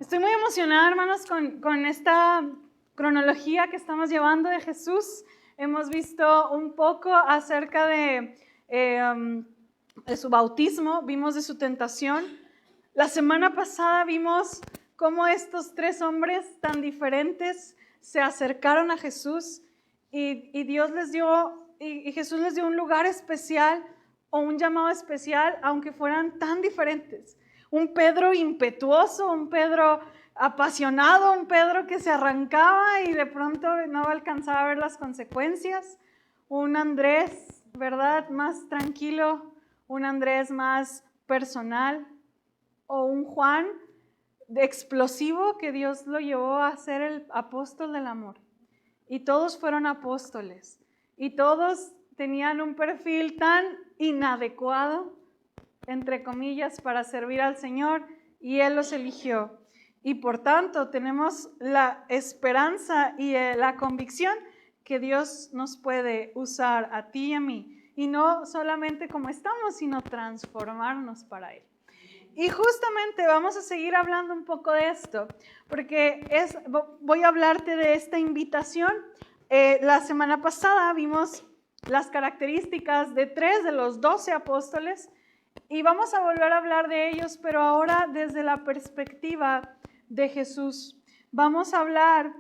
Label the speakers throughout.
Speaker 1: Estoy muy emocionada, hermanos, con esta cronología que estamos llevando de Jesús. Hemos visto un poco acerca de su bautismo, vimos de su tentación. La semana pasada vimos cómo estos tres hombres tan diferentes se acercaron a Jesús y Dios les dio, y Jesús les dio un lugar especial o un llamado especial, aunque fueran tan diferentes. Un Pedro impetuoso, un Pedro apasionado, un Pedro que se arrancaba y de pronto no alcanzaba a ver las consecuencias. Un Andrés, ¿verdad?, más tranquilo, un Andrés más personal, o un Juan explosivo que Dios lo llevó a ser el apóstol del amor. Y todos fueron apóstoles y todos tenían un perfil tan inadecuado, entre comillas, para servir al Señor, y Él los eligió. Y por tanto tenemos la esperanza y la convicción que Dios nos puede usar a ti y a mí, y no solamente como estamos, sino transformarnos para Él. Y justamente vamos a seguir hablando un poco de esto, porque voy a hablarte de esta invitación. La semana pasada vimos las características de 3 de los 12 apóstoles, y vamos a volver a hablar de ellos, pero ahora desde la perspectiva de Jesús. Vamos a hablar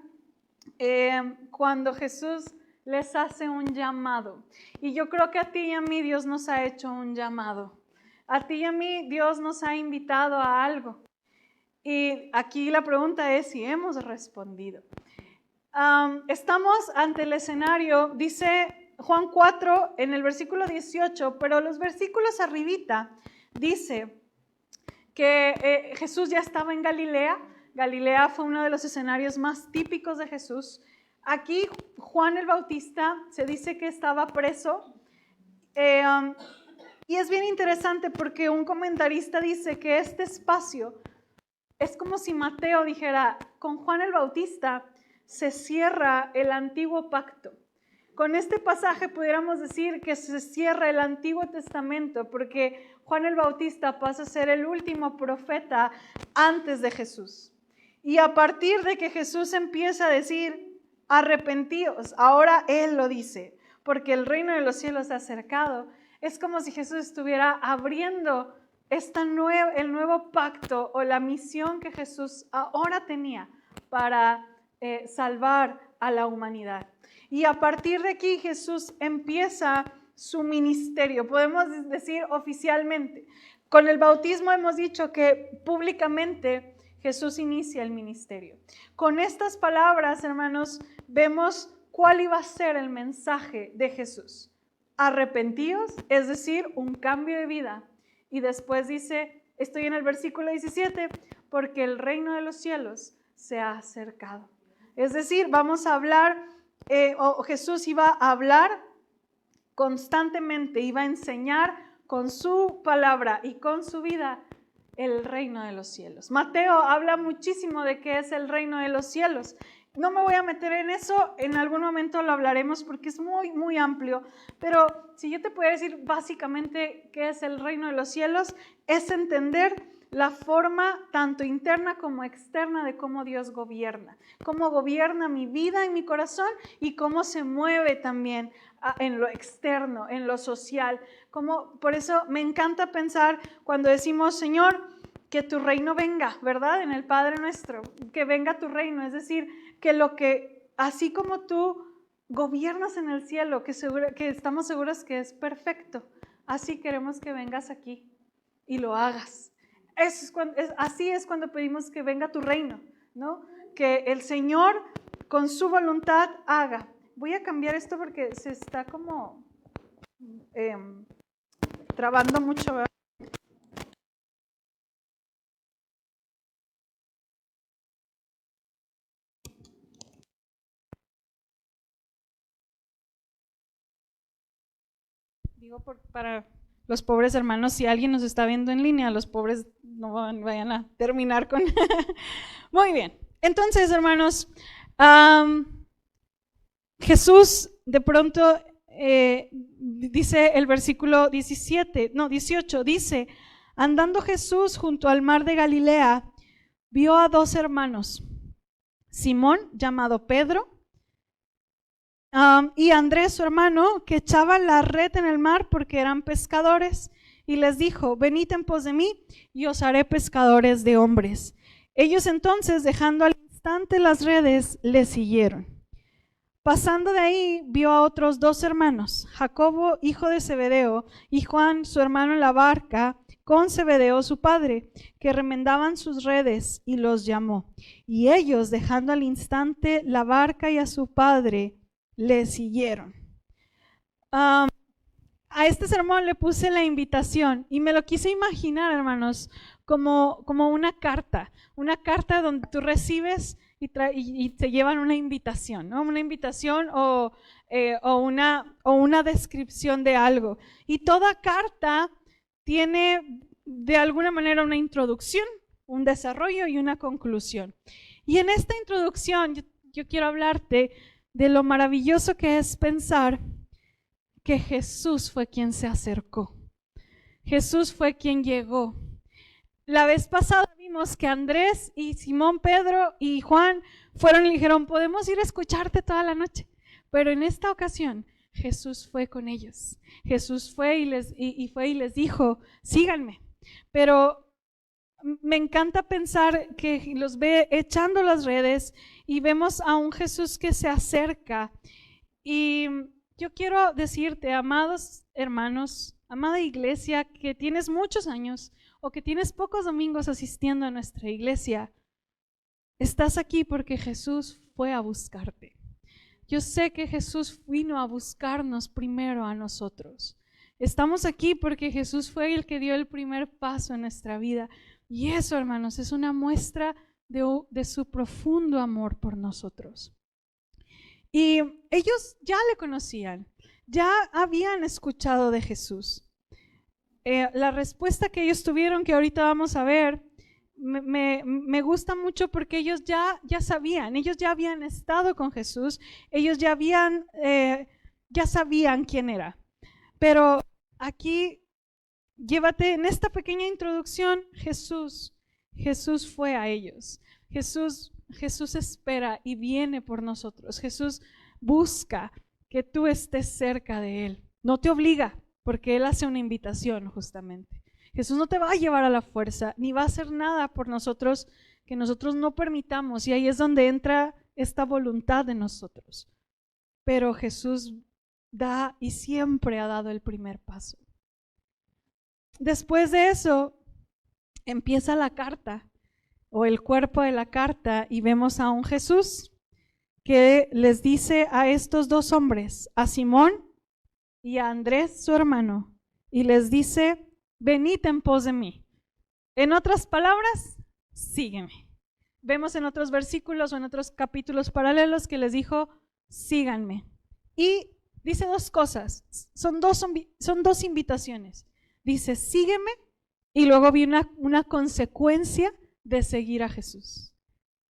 Speaker 1: cuando Jesús les hace un llamado. Y yo creo que a ti y a mí Dios nos ha hecho un llamado. A ti y a mí Dios nos ha invitado a algo. Y aquí la pregunta es si hemos respondido. Estamos ante el escenario, dice Juan 4 en el versículo 18, pero los versículos arribita dice que Jesús ya estaba en Galilea. Galilea fue uno de los escenarios más típicos de Jesús. Aquí Juan el Bautista se dice que estaba preso. Y es bien interesante porque un comentarista dice que este espacio es como si Mateo dijera, con Juan el Bautista se cierra el antiguo pacto. Con este pasaje pudiéramos decir que se cierra el Antiguo Testamento, porque Juan el Bautista pasa a ser el último profeta antes de Jesús. Y a partir de que Jesús empieza a decir, arrepentíos, ahora Él lo dice, porque el reino de los cielos se ha acercado. Es como si Jesús estuviera abriendo el nuevo pacto o la misión que Jesús ahora tenía para salvar a la humanidad. Y a partir de aquí Jesús empieza su ministerio, podemos decir oficialmente. Con el bautismo hemos dicho que públicamente Jesús inicia el ministerio. Con estas palabras, hermanos, vemos cuál iba a ser el mensaje de Jesús. Arrepentíos, es decir, un cambio de vida. Y después dice, estoy en el versículo 17, porque el reino de los cielos se ha acercado. Es decir, vamos a hablar, Jesús iba a hablar constantemente, iba a enseñar con su palabra y con su vida el reino de los cielos. Mateo habla muchísimo de qué es el reino de los cielos. No me voy a meter en eso, en algún momento lo hablaremos porque es muy, muy amplio, pero si yo te pudiera decir básicamente qué es el reino de los cielos, es entender la forma tanto interna como externa de cómo Dios gobierna, cómo gobierna mi vida y mi corazón y cómo se mueve también en lo externo, en lo social. Por eso me encanta pensar cuando decimos, Señor, que tu reino venga, ¿verdad? En el Padre nuestro, que venga tu reino, es decir, que así como tú gobiernas en el cielo, que estamos seguros que es perfecto, así queremos que vengas aquí y lo hagas. Así es cuando pedimos que venga tu reino, ¿no? Que el Señor con su voluntad haga. Voy a cambiar esto porque se está como trabando mucho, ¿verdad? Digo para los pobres hermanos, si alguien nos está viendo en línea, los pobres no vayan a terminar con... Muy bien, entonces hermanos, Jesús de pronto dice el versículo 18, dice, andando Jesús junto al mar de Galilea, vio a dos hermanos, Simón, llamado Pedro, y Andrés, su hermano, que echaban la red en el mar porque eran pescadores, y les dijo: venid en pos de mí y os haré pescadores de hombres. Ellos entonces, dejando al instante las redes, le siguieron. Pasando de ahí, vio a otros dos hermanos, Jacobo, hijo de Zebedeo, y Juan, su hermano, en la barca con Zebedeo, su padre, que remendaban sus redes, y los llamó. Y ellos, dejando al instante la barca y a su padre, le siguieron. A este sermón le puse la invitación y me lo quise imaginar, hermanos, como una carta donde tú recibes y te llevan una invitación, ¿no? Una invitación o una descripción de algo. Y toda carta tiene de alguna manera una introducción, un desarrollo y una conclusión. Y en esta introducción yo quiero hablarte de lo maravilloso que es pensar que Jesús fue quien se acercó. Jesús fue quien llegó. La vez pasada vimos que Andrés y Simón, Pedro y Juan fueron y le dijeron: podemos ir a escucharte toda la noche. Pero en esta ocasión Jesús fue con ellos. Jesús fue y les dijo: síganme. Pero me encanta pensar que los ve echando las redes y vemos a un Jesús que se acerca. Y yo quiero decirte, amados hermanos, amada iglesia, que tienes muchos años o que tienes pocos domingos asistiendo a nuestra iglesia, estás aquí porque Jesús fue a buscarte. Yo sé que Jesús vino a buscarnos primero a nosotros. Estamos aquí porque Jesús fue el que dio el primer paso en nuestra vida. Y eso, hermanos, es una muestra de su profundo amor por nosotros. Y ellos ya le conocían, ya habían escuchado de Jesús. La respuesta que ellos tuvieron, que ahorita vamos a ver, me gusta mucho porque ellos ya sabían, ellos ya habían estado con Jesús, ellos ya sabían quién era. Pero aquí, llévate en esta pequeña introducción, Jesús fue a ellos. Jesús espera y viene por nosotros. Jesús busca que tú estés cerca de Él. No te obliga, porque Él hace una invitación justamente. Jesús no te va a llevar a la fuerza, ni va a hacer nada por nosotros que nosotros no permitamos. Y ahí es donde entra esta voluntad de nosotros. Pero Jesús da y siempre ha dado el primer paso. Después de eso, empieza la carta o el cuerpo de la carta y vemos a un Jesús que les dice a estos dos hombres, a Simón y a Andrés, su hermano, y les dice: venid en pos de mí. En otras palabras, sígueme. Vemos en otros versículos o en otros capítulos paralelos que les dijo: síganme. Y dice dos cosas, son dos invitaciones. Dice: sígueme, y luego viene una consecuencia de seguir a Jesús.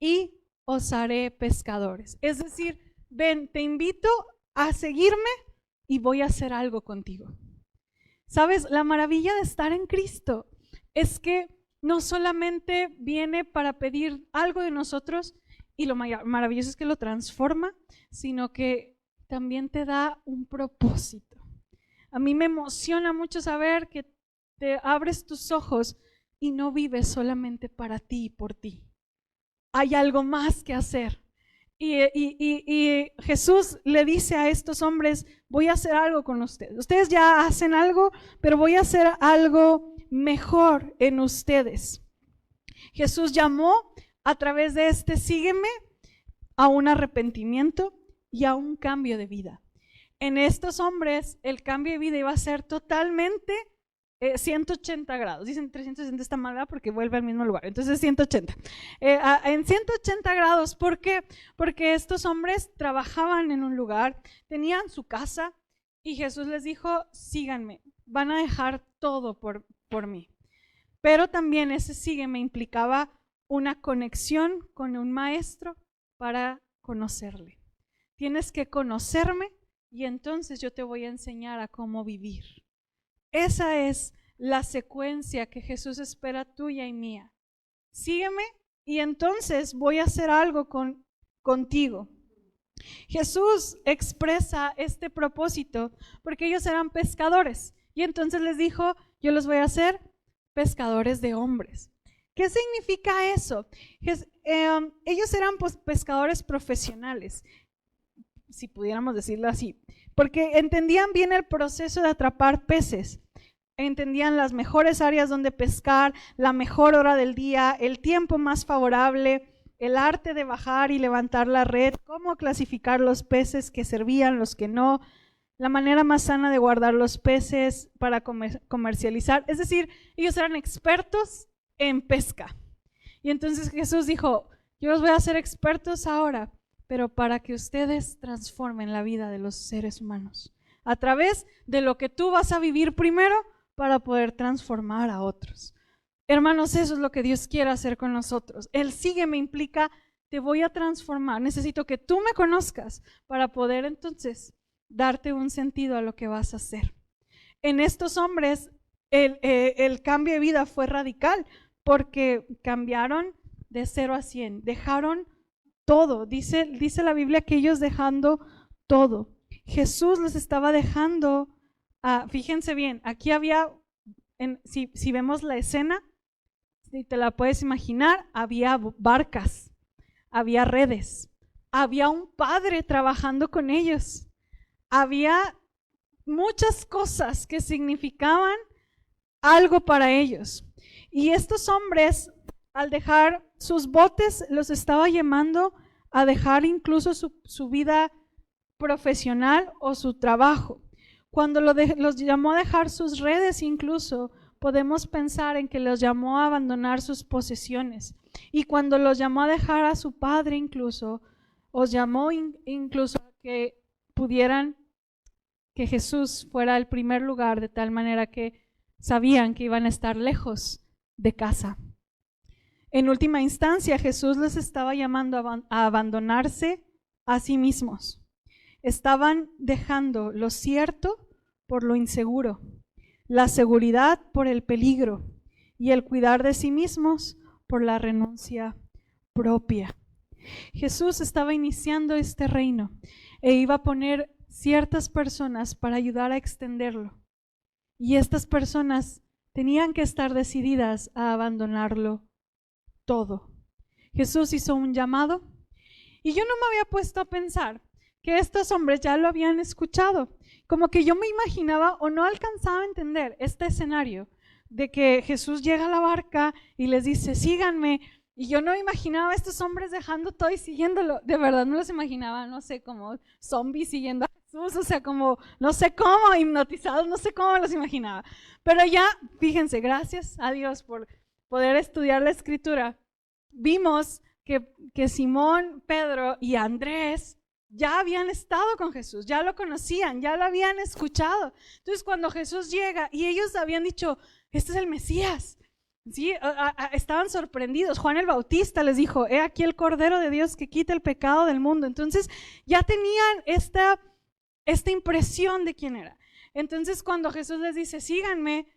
Speaker 1: Y os haré pescadores. Es decir, ven, te invito a seguirme y voy a hacer algo contigo. ¿Sabes? La maravilla de estar en Cristo es que no solamente viene para pedir algo de nosotros, y lo maravilloso es que lo transforma, sino que también te da un propósito. A mí me emociona mucho saber que te abres tus ojos y no vives solamente para ti y por ti. Hay algo más que hacer. Y Jesús le dice a estos hombres: voy a hacer algo con ustedes. Ustedes ya hacen algo, pero voy a hacer algo mejor en ustedes. Jesús llamó a través de este sígueme a un arrepentimiento y a un cambio de vida. En estos hombres el cambio de vida iba a ser totalmente 180 grados. Dicen 360 está mal, ¿verdad? Porque vuelve al mismo lugar. Entonces 180. En 180 grados, ¿por qué? Porque estos hombres trabajaban en un lugar, tenían su casa y Jesús les dijo: síganme, van a dejar todo por mí. Pero también ese sígueme implicaba una conexión con un maestro para conocerle. Tienes que conocerme y entonces yo te voy a enseñar a cómo vivir. Esa es la secuencia que Jesús espera tuya y mía. Sígueme y entonces voy a hacer algo contigo. Jesús expresa este propósito porque ellos eran pescadores y entonces les dijo, yo los voy a hacer pescadores de hombres. ¿Qué significa eso? Ellos eran pescadores profesionales, si pudiéramos decirlo así, porque entendían bien el proceso de atrapar peces, entendían las mejores áreas donde pescar, la mejor hora del día, el tiempo más favorable, el arte de bajar y levantar la red, cómo clasificar los peces que servían, los que no, la manera más sana de guardar los peces para comercializar. Es decir, ellos eran expertos en pesca. Y entonces Jesús dijo, yo los voy a hacer expertos ahora, pero para que ustedes transformen la vida de los seres humanos a través de lo que tú vas a vivir primero para poder transformar a otros. Hermanos, eso es lo que Dios quiere hacer con nosotros. El sígueme implica, te voy a transformar. Necesito que tú me conozcas para poder entonces darte un sentido a lo que vas a hacer. En estos hombres, el cambio de vida fue radical porque cambiaron de 0 a 100, dejaron todo. Dice la Biblia que ellos dejando todo. Jesús les estaba dejando, fíjense bien, aquí había, si vemos la escena, si te la puedes imaginar, había barcas, había redes, había un padre trabajando con ellos, había muchas cosas que significaban algo para ellos. Y estos hombres, al dejar sus botes, los estaba llamando a dejar incluso su vida profesional o su trabajo. Cuando los llamó a dejar sus redes incluso, podemos pensar en que los llamó a abandonar sus posesiones. Y cuando los llamó a dejar a su padre incluso, os llamó incluso a que pudieran, que Jesús fuera el primer lugar, de tal manera que sabían que iban a estar lejos de casa. En última instancia, Jesús les estaba llamando a abandonarse a sí mismos. Estaban dejando lo cierto por lo inseguro, la seguridad por el peligro y el cuidar de sí mismos por la renuncia propia. Jesús estaba iniciando este reino e iba a poner ciertas personas para ayudar a extenderlo. Y estas personas tenían que estar decididas a abandonarlo todo. Jesús hizo un llamado y yo no me había puesto a pensar que estos hombres ya lo habían escuchado. Como que yo me imaginaba o no alcanzaba a entender este escenario de que Jesús llega a la barca y les dice, síganme. Y yo no imaginaba a estos hombres dejando todo y siguiéndolo. De verdad no los imaginaba, no sé, como zombies siguiendo a Jesús, o sea, como, no sé cómo, hipnotizados, no sé cómo los imaginaba. Pero ya, fíjense, gracias a Dios por poder estudiar la Escritura, vimos que Simón, Pedro y Andrés ya habían estado con Jesús, ya lo conocían, ya lo habían escuchado. Entonces cuando Jesús llega y ellos habían dicho, este es el Mesías, ¿sí? Estaban sorprendidos. Juan el Bautista les dijo, he aquí el Cordero de Dios que quita el pecado del mundo. Entonces ya tenían esta impresión de quién era. Entonces cuando Jesús les dice, síganme,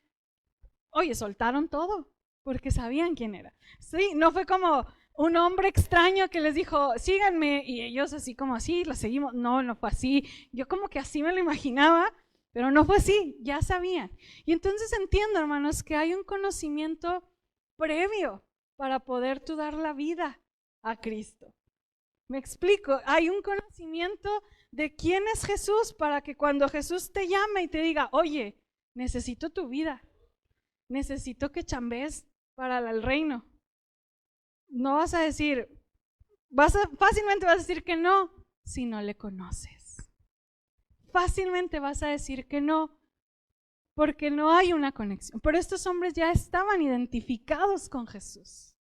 Speaker 1: oye, soltaron todo porque sabían quién era. Sí, no fue como un hombre extraño que les dijo, síganme, y ellos así como así, lo seguimos. No, no fue así. Yo como que así me lo imaginaba, pero no fue así, ya sabían. Y entonces entiendo, hermanos, que hay un conocimiento previo para poder tú dar la vida a Cristo. Me explico, hay un conocimiento de quién es Jesús para que cuando Jesús te llame y te diga, oye, necesito tu vida, necesito que chambees para el reino. No vas a decir, fácilmente vas a decir que no si no le conoces. Fácilmente vas a decir que no porque no hay una conexión. Pero estos hombres ya estaban identificados con Jesús.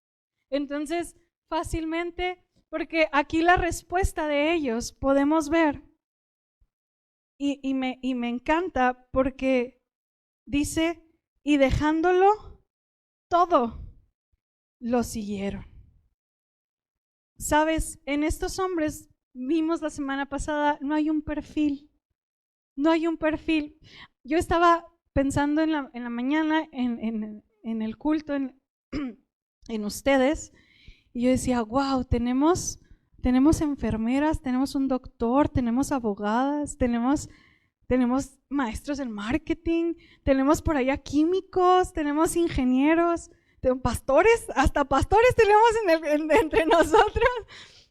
Speaker 1: Entonces, fácilmente, porque aquí la respuesta de ellos podemos ver y me encanta porque dice, y dejándolo todo, lo siguieron. Sabes, en estos hombres vimos la semana pasada, no hay un perfil, no hay un perfil. Yo estaba pensando en la mañana en el culto, en ustedes, Y yo decía, wow, tenemos enfermeras, tenemos un doctor, tenemos abogadas, tenemos maestros en marketing, tenemos por allá químicos, tenemos ingenieros, pastores, hasta pastores tenemos entre nosotros.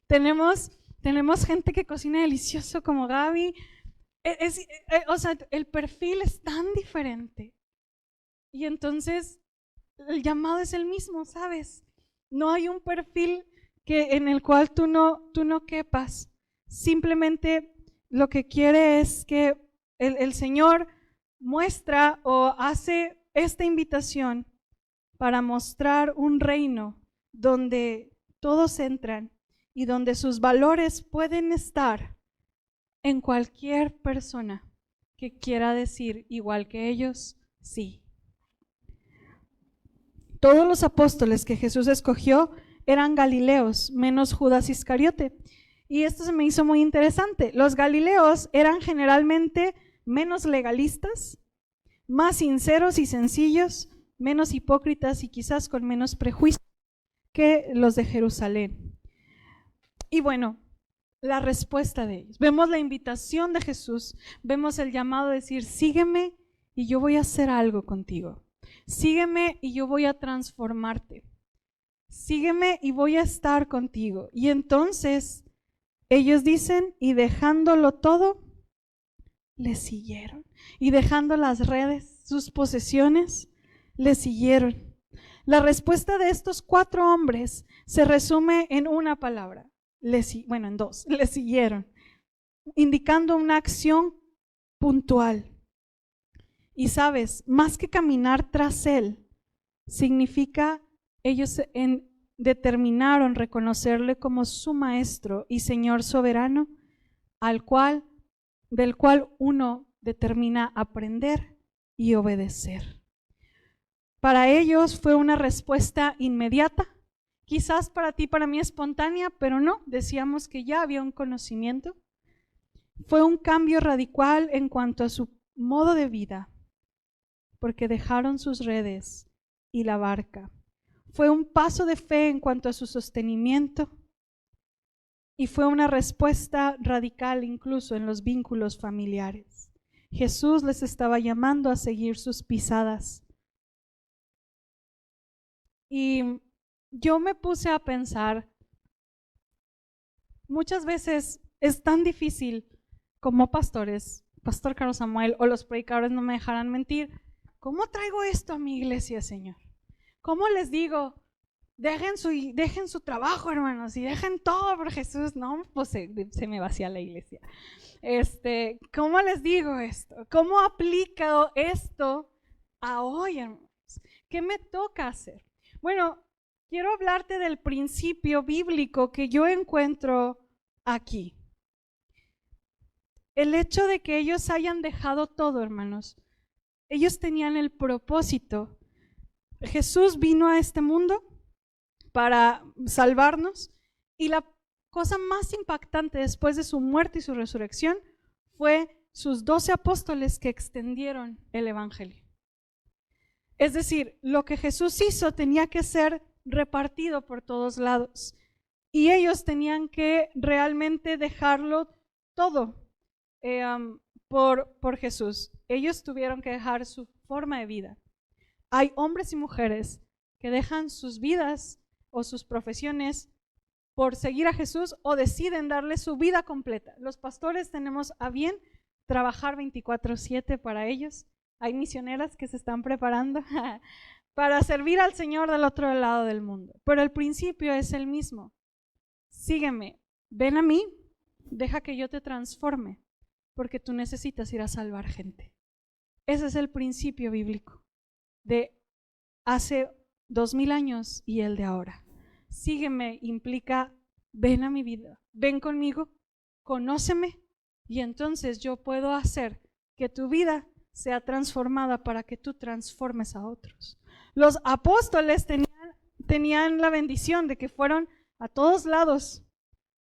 Speaker 1: Tenemos gente que cocina delicioso como Gaby. O sea, el perfil es tan diferente. Y entonces el llamado es el mismo, ¿sabes? No hay un perfil en el cual tú no quepas. Simplemente lo que quiere es que el Señor muestra o hace esta invitación para mostrar un reino donde todos entran y donde sus valores pueden estar en cualquier persona que quiera decir igual que ellos, sí. Todos los apóstoles que Jesús escogió eran galileos, menos Judas Iscariote. Y esto se me hizo muy interesante. Los galileos eran generalmente menos legalistas, más sinceros y sencillos, menos hipócritas y quizás con menos prejuicio que los de Jerusalén. Y bueno, la respuesta de ellos. Vemos la invitación de Jesús, vemos el llamado de decir, sígueme y yo voy a hacer algo contigo. Sígueme y yo voy a transformarte. Sígueme y voy a estar contigo. Y entonces ellos dicen, y dejándolo todo, le siguieron. Y dejando las redes, sus posesiones, le siguieron. La respuesta de estos 4 hombres se resume en una palabra, en 2, le siguieron, indicando una acción puntual. Y sabes, más que caminar tras él, significa ellos determinaron reconocerle como su maestro y Señor soberano, del cual uno determina aprender y obedecer. Para ellos fue una respuesta inmediata, quizás para ti, para mí espontánea, pero no, decíamos que ya había un conocimiento. Fue un cambio radical en cuanto a su modo de vida, porque dejaron sus redes y la barca. Fue un paso de fe en cuanto a su sostenimiento y fue una respuesta radical incluso en los vínculos familiares. Jesús les estaba llamando a seguir sus pisadas. Y yo me puse a pensar, muchas veces es tan difícil como pastores, Pastor Carlos Samuel o los predicadores no me dejarán mentir, ¿cómo traigo esto a mi iglesia, Señor? ¿Cómo les digo? Dejen su trabajo, hermanos, y dejen todo por Jesús. No, pues se me vacía la iglesia. ¿Cómo les digo esto? ¿Cómo aplico esto a hoy, hermanos? ¿Qué me toca hacer? Bueno, quiero hablarte del principio bíblico que yo encuentro aquí. El hecho de que ellos hayan dejado todo, hermanos, ellos tenían el propósito. Jesús vino a este mundo para salvarnos y la cosa más impactante después de su muerte y su resurrección fue sus 12 apóstoles que extendieron el evangelio. Es decir, lo que Jesús hizo tenía que ser repartido por todos lados y ellos tenían que realmente dejarlo todo por Jesús. Ellos tuvieron que dejar su forma de vida. Hay hombres y mujeres que dejan sus vidas o sus profesiones por seguir a Jesús o deciden darle su vida completa. Los pastores tenemos a bien trabajar 24/7 para ellos. Hay misioneras que se están preparando para servir al Señor del otro lado del mundo. Pero el principio es el mismo. Sígueme, ven a mí, deja que yo te transforme, porque tú necesitas ir a salvar gente. Ese es el principio bíblico de hace 2000 años y el de ahora. Sígueme implica, ven a mi vida, ven conmigo, conóceme y entonces yo puedo hacer que tu vida sea transformada para que tú transformes a otros. Los apóstoles tenían la bendición de que fueron a todos lados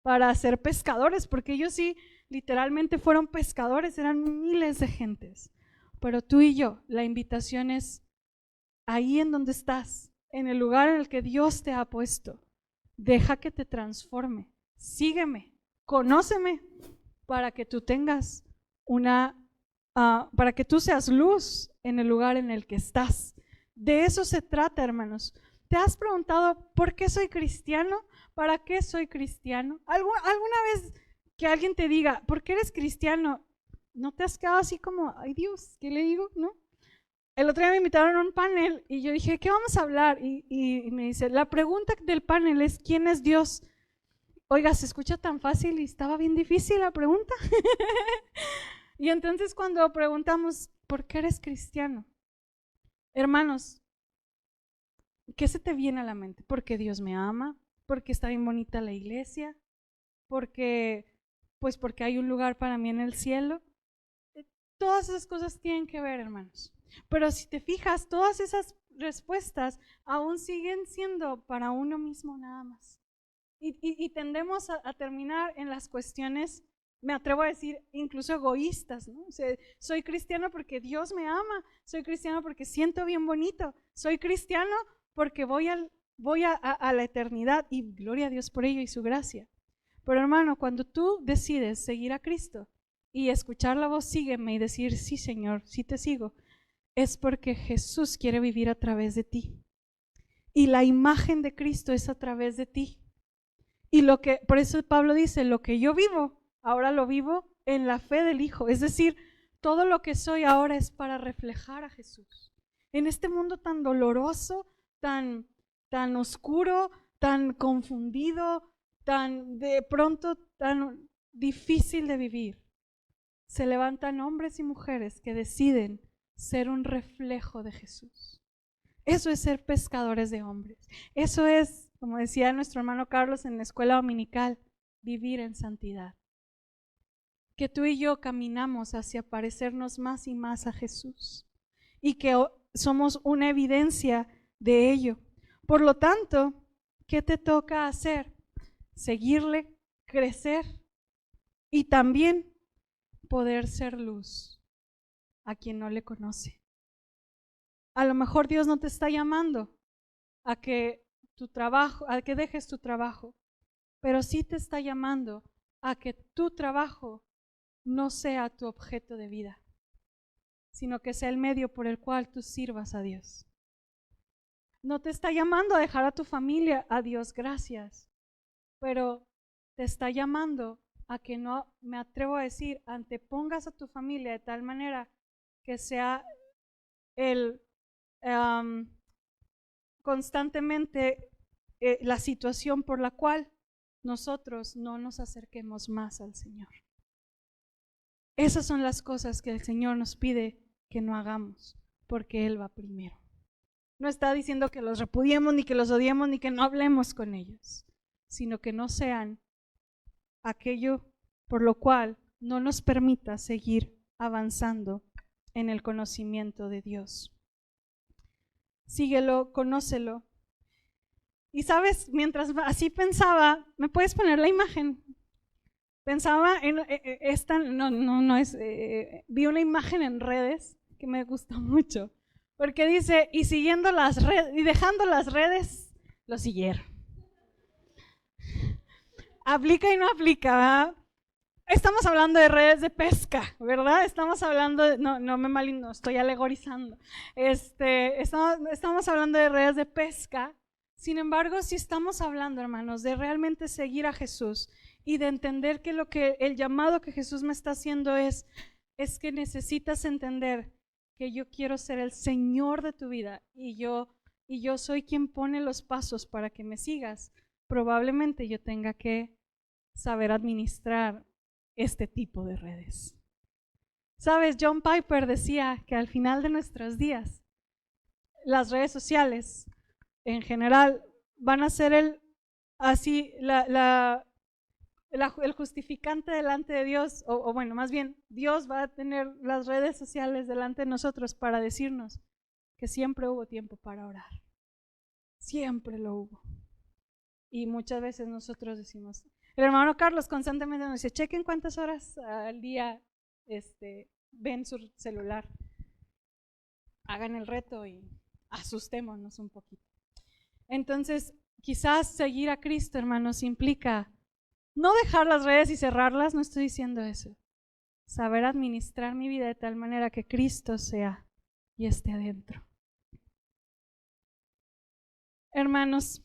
Speaker 1: para ser pescadores, porque ellos sí literalmente fueron pescadores, eran miles de gentes. Pero tú y yo, la invitación es ahí en donde estás, en el lugar en el que Dios te ha puesto. deja que te transforme, sígueme, conóceme para que tú tengas para que tú seas luz en el lugar en el que estás. De eso se trata, hermanos. ¿Te has preguntado por qué soy cristiano? ¿Para qué soy cristiano? ¿Alguna vez que alguien te diga, ¿por qué eres cristiano? ¿No te has quedado así como, ay Dios, ¿qué le digo? ¿No? El otro día me invitaron a un panel y yo dije, ¿qué vamos a hablar? Y me dice, la pregunta del panel es, ¿quién es Dios? Oiga, se escucha tan fácil y estaba bien difícil la pregunta. Y entonces cuando preguntamos, ¿por qué eres cristiano? Hermanos, ¿qué se te viene a la mente? Porque Dios me ama, porque está bien bonita la iglesia, porque hay un lugar para mí en el cielo. Todas esas cosas tienen que ver, hermanos. Pero si te fijas, todas esas respuestas aún siguen siendo para uno mismo nada más. Y tendemos a terminar en las cuestiones, me atrevo a decir, incluso egoístas, ¿no? O sea, soy cristiano porque Dios me ama, soy cristiano porque siento bien bonito, soy cristiano porque voy a la eternidad y gloria a Dios por ello y su gracia. Pero hermano, cuando tú decides seguir a Cristo y escuchar la voz, sígueme y decir, sí Señor, sí te sigo, es porque Jesús quiere vivir a través de ti. Y la imagen de Cristo es a través de ti. Y por eso Pablo dice, lo que yo vivo, ahora lo vivo en la fe del Hijo. Es decir, todo lo que soy ahora es para reflejar a Jesús. En este mundo tan doloroso, tan oscuro, tan confundido, tan de pronto tan difícil de vivir, se levantan hombres y mujeres que deciden ser un reflejo de Jesús. Eso es ser pescadores de hombres. Eso es, como decía nuestro hermano Carlos en la escuela dominical, vivir en santidad. Que tú y yo caminamos hacia parecernos más y más a Jesús y que somos una evidencia de ello. Por lo tanto, ¿qué te toca hacer? Seguirle, crecer y también poder ser luz a quien no le conoce. A lo mejor Dios no te está llamando a que dejes tu trabajo, pero sí te está llamando a que tu trabajo no sea tu objeto de vida, sino que sea el medio por el cual tú sirvas a Dios. No te está llamando a dejar a tu familia, a Dios gracias, pero te está llamando a que no, me atrevo a decir, antepongas a tu familia de tal manera que sea constantemente la situación por la cual nosotros no nos acerquemos más al Señor. Esas son las cosas que el Señor nos pide que no hagamos, porque Él va primero. No está diciendo que los repudiemos, ni que los odiemos, ni que no hablemos con ellos, sino que no sean aquello por lo cual no nos permita seguir avanzando en el conocimiento de Dios. Síguelo, conócelo. Y sabes, mientras así pensaba, ¿me puedes poner la imagen? Pensaba en esta, vi una imagen en redes que me gustó mucho, porque dice, y siguiendo las redes, y dejando las redes, lo siguieron. Aplica y no aplica, ¿verdad? Estamos hablando de redes de pesca, ¿verdad? Estamos hablando de, no estoy alegorizando. Estamos hablando de redes de pesca. Sin embargo, si estamos hablando, hermanos, de realmente seguir a Jesús y de entender que el llamado que Jesús me está haciendo es que necesitas entender que yo quiero ser el Señor de tu vida y yo soy quien pone los pasos para que me sigas, probablemente yo tenga que saber administrar este tipo de redes. Sabes, John Piper decía que al final de nuestros días las redes sociales en general van a ser el justificante delante de Dios, o bueno, más bien Dios va a tener las redes sociales delante de nosotros para decirnos que siempre hubo tiempo para orar, siempre lo hubo. Y muchas veces nosotros decimos, el hermano Carlos constantemente nos dice, chequen cuántas horas al día ven su celular, hagan el reto y asustémonos un poquito. Entonces, Quizás seguir a Cristo, hermanos, implica no dejar las redes y cerrarlas, no estoy diciendo eso. Saber administrar mi vida de tal manera que Cristo sea y esté adentro. Hermanos,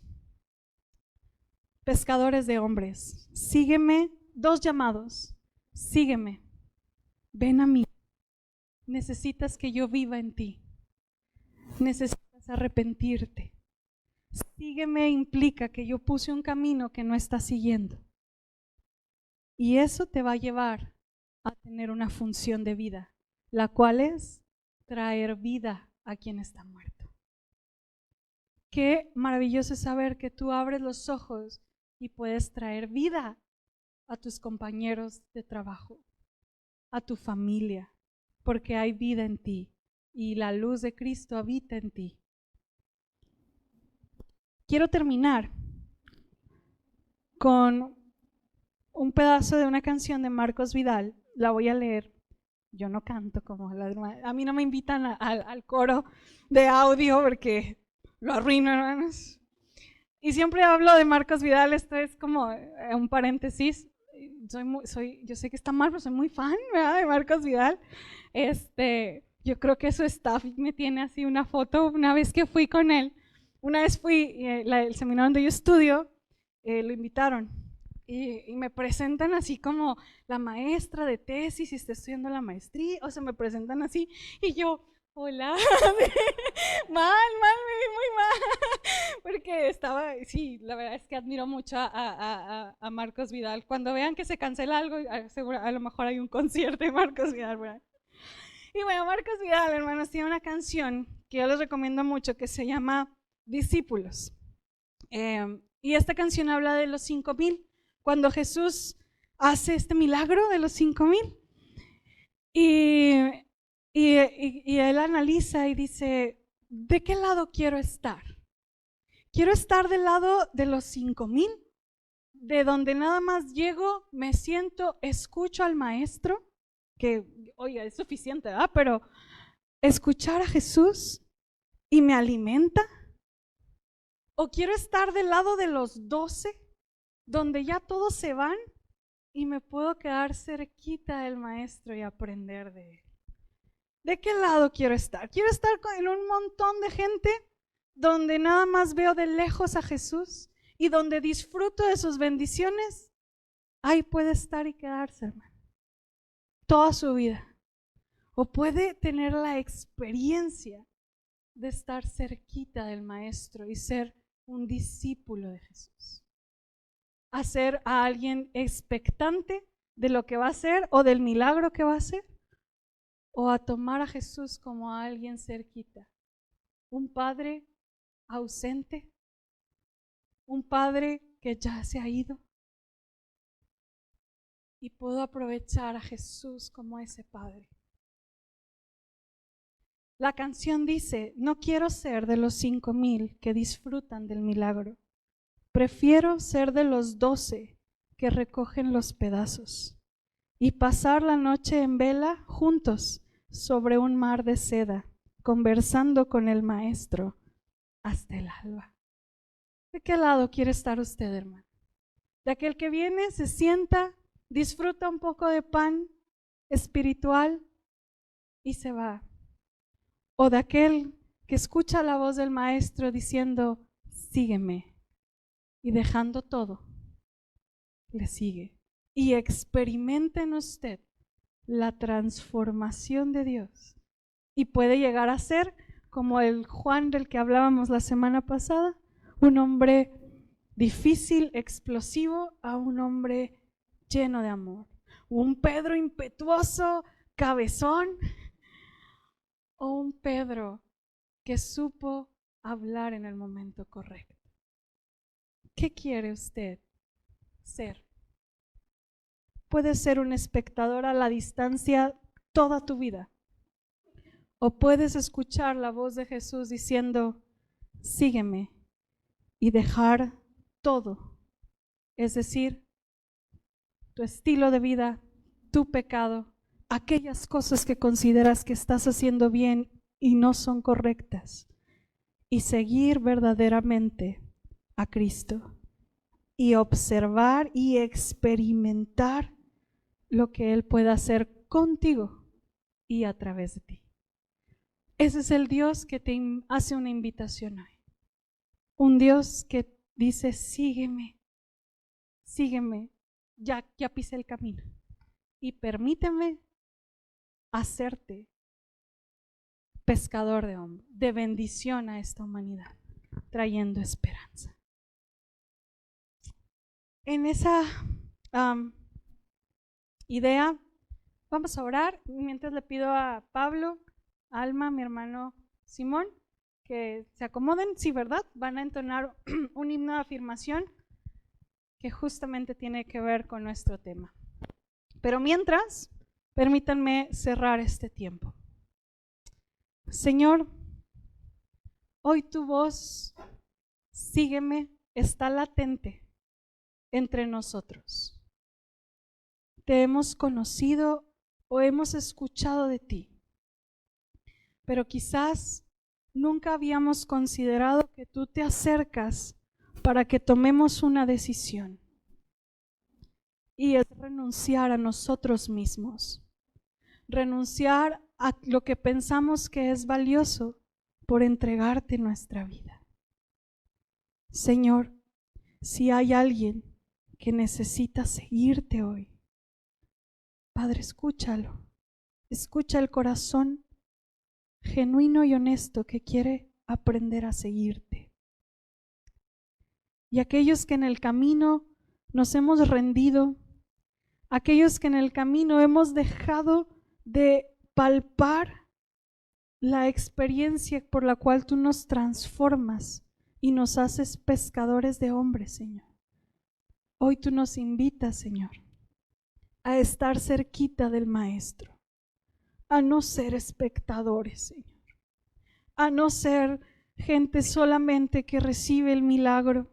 Speaker 1: pescadores de hombres, sígueme, 2 llamados, sígueme, ven a mí. Necesitas que yo viva en ti, necesitas arrepentirte. Sígueme implica que yo puse un camino que no estás siguiendo. Y eso te va a llevar a tener una función de vida, la cual es traer vida a quien está muerto. Qué maravilloso es saber que tú abres los ojos y puedes traer vida a tus compañeros de trabajo, a tu familia, porque hay vida en ti y la luz de Cristo habita en ti. Quiero terminar con un pedazo de una canción de Marcos Vidal. La voy a leer. Yo no canto como la hermana. A mí no me invitan al coro de audio porque lo arruino, hermanos. Y siempre hablo de Marcos Vidal. Esto es como un paréntesis. Yo sé que está mal, pero soy muy fan, ¿verdad?, de Marcos Vidal. Yo creo que su staff me tiene así una foto una vez que fui con él. Una vez fui, el seminario donde yo estudio, lo invitaron y me presentan así como la maestra de tesis y estoy estudiando la maestría, o sea, me presentan así y yo, hola, muy mal, porque sí, la verdad es que admiro mucho a Marcos Vidal. Cuando vean que se cancela algo, a lo mejor hay un concierto de Marcos Vidal, ¿verdad? Y bueno, Marcos Vidal, hermanos, tiene una canción que yo les recomiendo mucho que se llama Discípulos. Y esta canción habla de los 5,000, cuando Jesús hace este milagro de los 5,000. Y él analiza y dice, ¿de qué lado quiero estar? Quiero estar del lado de los 5,000, de donde nada más llego, me siento, escucho al maestro, que, oiga, es suficiente, ¿verdad? Pero escuchar a Jesús y me alimenta. O quiero estar del lado de los 12, donde ya todos se van y me puedo quedar cerquita del maestro y aprender de él. ¿De qué lado quiero estar? Quiero estar en un montón de gente donde nada más veo de lejos a Jesús y donde disfruto de sus bendiciones. Ahí puede estar y quedarse, hermano, toda su vida. O puede tener la experiencia de estar cerquita del maestro y ser un discípulo de Jesús. Hacer a alguien expectante de lo que va a hacer o del milagro que va a hacer, o a tomar a Jesús como a alguien cerquita. Un padre ausente, un padre que ya se ha ido, y puedo aprovechar a Jesús como ese padre. La canción dice, no quiero ser de los 5,000 que disfrutan del milagro. Prefiero ser de los 12 que recogen los pedazos y pasar la noche en vela juntos sobre un mar de seda, conversando con el maestro hasta el alba. ¿De qué lado quiere estar usted, hermano? ¿De aquel que viene, se sienta, disfruta un poco de pan espiritual y se va? ¿O de aquel que escucha la voz del maestro diciendo, sígueme, y dejando todo, le sigue? Y experimenta en usted la transformación de Dios. Y puede llegar a ser, como el Juan del que hablábamos la semana pasada, un hombre difícil, explosivo, a un hombre lleno de amor. Un Pedro impetuoso, cabezón, o un Pedro que supo hablar en el momento correcto. ¿Qué quiere usted ser? Puedes ser un espectador a la distancia toda tu vida, o puedes escuchar la voz de Jesús diciendo, sígueme, y dejar todo, es decir, tu estilo de vida, tu pecado, aquellas cosas que consideras que estás haciendo bien y no son correctas, y seguir verdaderamente a Cristo y observar y experimentar lo que Él puede hacer contigo y a través de ti. Ese es el Dios que te hace una invitación hoy. Un Dios que dice, sígueme, sígueme, ya pisé el camino y permíteme hacerte pescador de hombres, de bendición a esta humanidad, trayendo esperanza. En esa idea, vamos a orar mientras le pido a Pablo, Alma, mi hermano Simón, que se acomoden. Sí, ¿verdad? Van a entonar un himno de afirmación que justamente tiene que ver con nuestro tema. Pero mientras, permítanme cerrar este tiempo. Señor, hoy tu voz, sígueme, está latente entre nosotros. Te hemos conocido o hemos escuchado de ti, pero quizás nunca habíamos considerado que tú te acercas para que tomemos una decisión, y es renunciar a nosotros mismos, renunciar a lo que pensamos que es valioso por entregarte nuestra vida. Señor, si hay alguien que necesita seguirte hoy, Padre, escúchalo, escucha el corazón genuino y honesto que quiere aprender a seguirte. Y aquellos que en el camino nos hemos rendido, aquellos que en el camino hemos dejado de palpar la experiencia por la cual tú nos transformas y nos haces pescadores de hombres, Señor. Hoy tú nos invitas, Señor, a estar cerquita del Maestro, a no ser espectadores, Señor, a no ser gente solamente que recibe el milagro.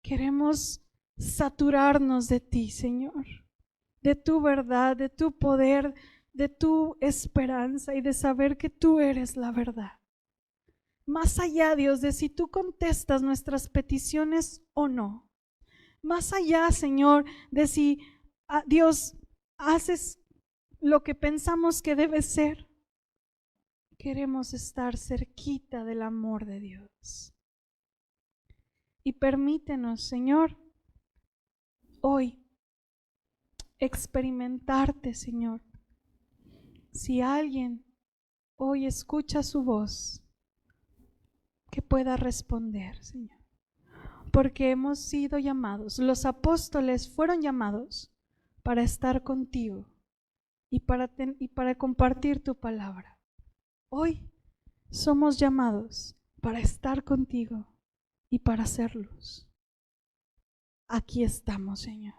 Speaker 1: Queremos saturarnos de ti, Señor, de tu verdad, de tu poder, de tu esperanza y de saber que tú eres la verdad. Más allá, Dios, de si tú contestas nuestras peticiones o no. Más allá, Señor, de si, Dios, haces lo que pensamos que debe ser. Queremos estar cerquita del amor de Dios. Y permítenos, Señor, hoy experimentarte, Señor. Si alguien hoy escucha su voz, que pueda responder, Señor. Porque hemos sido llamados, los apóstoles fueron llamados para estar contigo y para compartir tu palabra. Hoy somos llamados para estar contigo y para ser luz. Aquí estamos, Señor.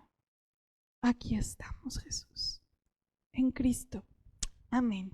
Speaker 1: Aquí estamos, Jesús. En Cristo. Amén.